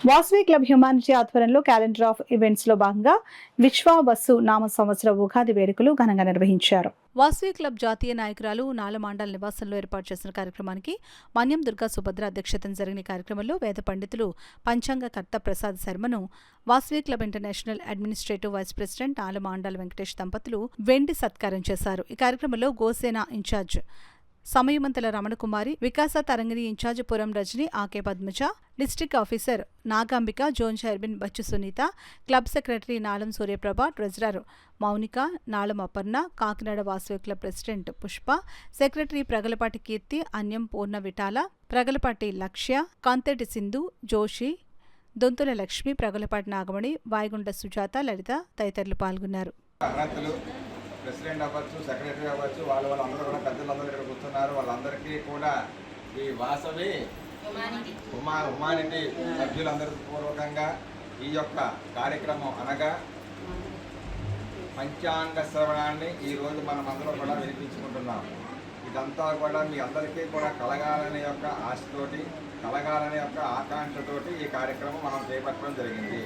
Vasavi club humanity ఆధ్వర్యంలో calendar of events లో భాగంగా విశ్వావసు నామ సంవత్సర ఉగాది వేడుకలు ఘనంగా నిర్వహించారు. వాసవి క్లబ్ జాతీయ నాయకురాలు నాలమాండల్ నివాసంలో ఏర్పాటు చేసిన కార్యక్రమానికి మన్యం దుర్గా సుభద్ర అధ్యక్షతన జరిగిన కార్యక్రమంలో వేద పండితులు పంచాంగకర్త ప్రసాద్ శర్మను Vasavi club international administrative vice president Nalamandal Venkatesh దంపతులు వెండి సత్కారం చేశారు. ఈ కార్యక్రమంలో గోసేన incharge Samayamanthala Ramanakumari, Vikasa Tarangini incharge Puram Rajani, Ake Padmaja, district officer Nagambika, zone chairman Bachchu Sunitha, club secretary Nalam Suryaprabha, treasurer Mounika, Nalam Aparna, Kakinada Vasavi club president Pushpa, secretary Pragalapati Keerthi, Anyam Purna Vithala, ప్రగలపాటి లక్ష్య, కాంతెటి సింధు, జోషి, దొంతుల లక్ష్మి, ప్రగలపాటి నాగమణి, వాయగుండ సుజాత, లలిత తదితరులు పాల్గొన్నారు. ప్రెసిడెంట్ అవ్వచ్చు, సెక్రటరీ అవ్వచ్చు, వాళ్ళందరూ కూడా పెద్దలందరూ ఇక్కడ కూర్చున్నారు. వాళ్ళందరికీ కూడా ఈ వాసవి హ్యుమానిటీ సభ్యులందరికీ పూర్వకంగా ఈ యొక్క కార్యక్రమం అనగా పంచాంగ శ్రవణాన్ని ఈరోజు మనం అందరూ కూడా వినిపించుకుంటున్నాం. ఇదంతా కూడా మీ అందరికీ కూడా కలగాలనే యొక్క ఆశతోటి, కలగాలనే యొక్క ఆకాంక్షతోటి ఈ కార్యక్రమం మనం చేపట్టడం జరిగింది.